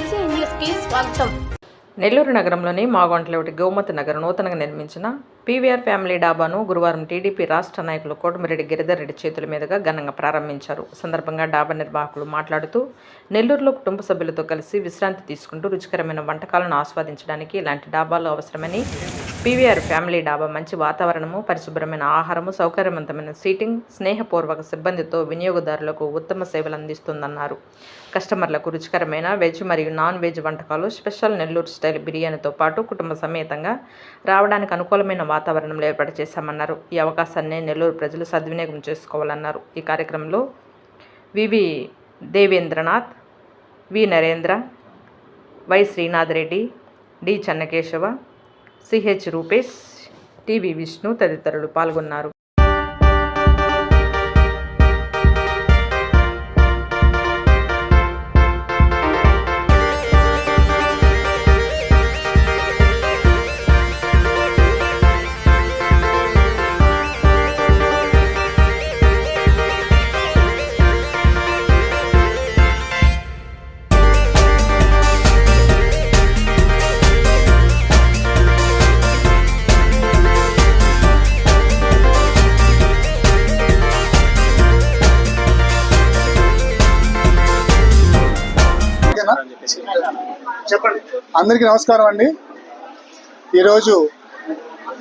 BC న్యూస్కి స్వాగతం. నెల్లూరు నగరంలోని మాగొంట్లలోని గోమతి నగర్ నూతనంగా నిర్మించిన పీవీఆర్ ఫ్యామిలీ డాబాను గురువారం టీడీపీ రాష్ట్ర నాయకులు కోటమిరెడ్డి గిరిధర్ రెడ్డి చేతుల మీదుగా ఘనంగా ప్రారంభించారు. సందర్భంగా డాబా నిర్వాహకులు మాట్లాడుతూ నెల్లూరులో కుటుంబ సభ్యులతో కలిసి విశ్రాంతి తీసుకుంటూ రుచికరమైన వంటకాలను ఆస్వాదించడానికి ఇలాంటి డాబాలు అవసరమని, పీవీఆర్ ఫ్యామిలీ డాబా మంచి వాతావరణము, పరిశుభ్రమైన ఆహారము, సౌకర్యవంతమైన సీటింగ్, స్నేహపూర్వక సిబ్బందితో వినియోగదారులకు ఉత్తమ సేవలు అందిస్తుందన్నారు. కస్టమర్లకు రుచికరమైన వెజ్ మరియు నాన్ వెజ్ వంటకాలు, స్పెషల్ నెల్లూరు స్టైల్ బిర్యానీతో పాటు కుటుంబ సమేతంగా రావడానికి అనుకూలమైన వాతావరణంలో ఏర్పాటు చేశామన్నారు. ఈ అవకాశాన్ని నెల్లూరు ప్రజలు సద్వినియోగం చేసుకోవాలన్నారు. ఈ కార్యక్రమంలో VV Devendranath, V Narendra, Y Srinath Reddy, D Chennakesava, CH Rupesh, TV Vishnu తదితరులు పాల్గొన్నారు. చెప్పండి. అందరికీ నమస్కారం అండి. ఈరోజు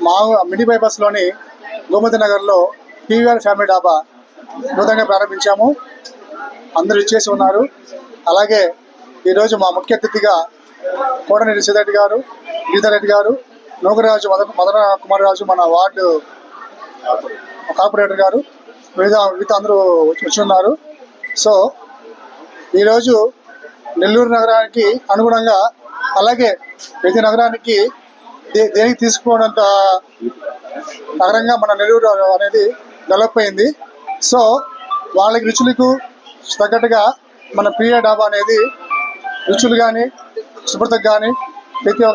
మా మినీ బైపాస్లోని గోమతి నగర్లో పీవీఆర్ ఫ్యామిలీ డాబా నూతనంగా ప్రారంభించాము. అందరూ ఇచ్చేసి ఉన్నారు. అలాగే ఈరోజు మా ముఖ్య అతిథిగా కోటమిరెడ్డి శ్రీధర్ గారు, గిరిధర్ రెడ్డి గారు, నూకరాజు మదన కుమార్ రాజు, మన వార్డు కార్పొరేటర్ గారు, మిగతా అందరూ వచ్చి ఉన్నారు. సో ఈరోజు నెల్లూరు నగరానికి అనుగుణంగా, అలాగే ప్రతి నగరానికి దేనికి తీసుకోవడంత నగరంగా మన నెల్లూరు అనేది డెవలప్ అయింది. సో వాళ్ళకి రుచులకు తగ్గట్టుగా మన పీవీఆర్ డాబా అనేది రుచులు కానీ శుభ్రతకు కానీ ప్రతి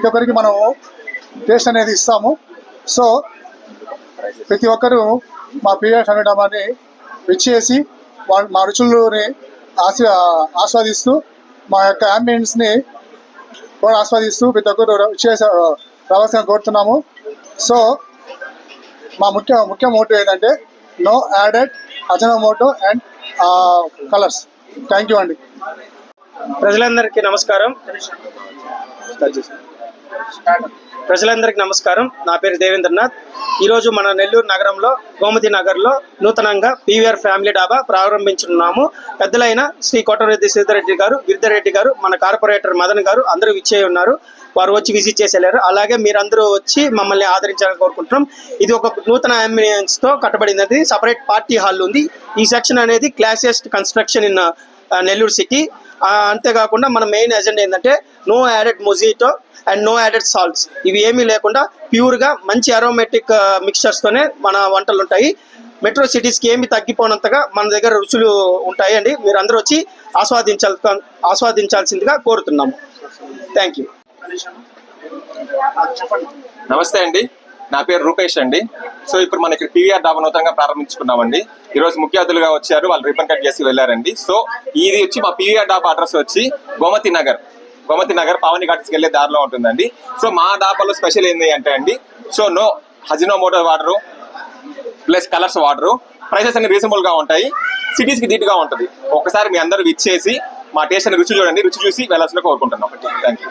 ఒక్కరికి మనం టేస్ట్ అనేది ఇస్తాము. సో ప్రతి ఒక్కరూ మా పీవీఆర్ ఫ్యామిలీ డాబాని విచ్చేసి మా రుచులని ఆస్వాదిస్తూ మా యొక్క అంబియన్స్ని కూడా ఆస్వాదిస్తూ ప్రతి ఒక్కరు రావాల్సిన కోరుతున్నాము. సో మా ముఖ్య మోటో ఏంటంటే no added Ajinomoto and colours. Thank you అండి. ప్రజలందరికీ నమస్కారం. నా పేరు దేవేంద్రనాథ్. ఈరోజు మన నెల్లూరు నగరంలో గోమతి నగర్లో నూతనంగా పీవీఆర్ ఫ్యామిలీ డాబా ప్రారంభించున్నాము. పెద్దలైన శ్రీ కోటమిరెడ్డి శ్రీధర్ రెడ్డి గారు, గిరిధర్ రెడ్డి గారు, మన కార్పొరేటర్ మదన్ గారు అందరూ ఇచ్చే ఉన్నారు. వారు వచ్చి విజిట్ చేసి వెళ్ళారు. అలాగే మీరందరూ వచ్చి మమ్మల్ని ఆదరించాలని కోరుకుంటున్నాం. ఇది ఒక నూతన అంబియన్స్తో కట్టబడినది. సపరేట్ పార్టీ హాల్ ఉంది. ఈ సెక్షన్ అనేది classiest construction in Nellore city. అంతేకాకుండా మన మెయిన్ ఎజెండా ఏంటంటే no added mojito and no added salts. ఇవి ఏమీ లేకుండా ప్యూర్గా మంచి అరోమేటిక్ మిక్చర్స్తోనే మన వంటలు ఉంటాయి. మెట్రో సిటీస్కి ఏమి తగ్గిపోనంతగా మన దగ్గర రుచులు ఉంటాయి అండి. మీరు అందరూ వచ్చి ఆస్వాదించాల్సిందిగా కోరుతున్నాము. Thank you. నమస్తే అండి, నా పేరు రూపేష్ అండి. సో ఇప్పుడు మన ఇక్కడ పీవీఆర్ డాబా నూతనంగా ప్రారంభించుకున్నామండి. ఈరోజు ముఖ్య అతిథులుగా వచ్చారు, వాళ్ళు రిబన్ కట్ చేసి వెళ్ళారండి. సో ఇది వచ్చి మా పీవీఆర్ డాబా అడ్రస్ వచ్చి గోమతి నగర్ పావని ఘాట్స్కి వెళ్ళే దారిలో ఉంటుందండి. సో మా డాబాలో స్పెషల్ ఏంటి అంటే అండి, so no Ajinomoto water plus colours water. Prices అన్ని రీజనబుల్ గా ఉంటాయి, సిటీస్ కి ధీటుగా ఉంటుంది. ఒకసారి మీ అందరూ విచ్చేసి మా టేస్ట్ అని రుచి చూడండి, రుచి చూసి వెళ్ళాల్సిన కోరుకుంటున్నాం. Thank you.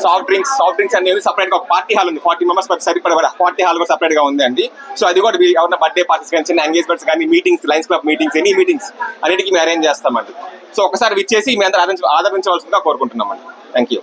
సాఫ్ట్ డ్రింక్స్ అనేది సపరేట్ గా ఒక పార్టీ హాల్ ఉంది. 40 మెంబర్స్ సరిపడే పార్టీ హాల్ కూడా సపరేట్ గా ఉంది అండి. సో అది కూడా ఎవరైనా బర్త్డే పార్టీస్ కానీ, చిన్న ఎంగేజ్మెంట్స్ కానీ, meetings, Lions club meetings, any meetings అన్నిటికీ మేము అరేంజ్ చేస్తామండి. సో ఒకసారి విచ్చేసి మీ అందరూ ఆదరించవలసిందిగా కోరుకుంటున్నామండి. Thank you.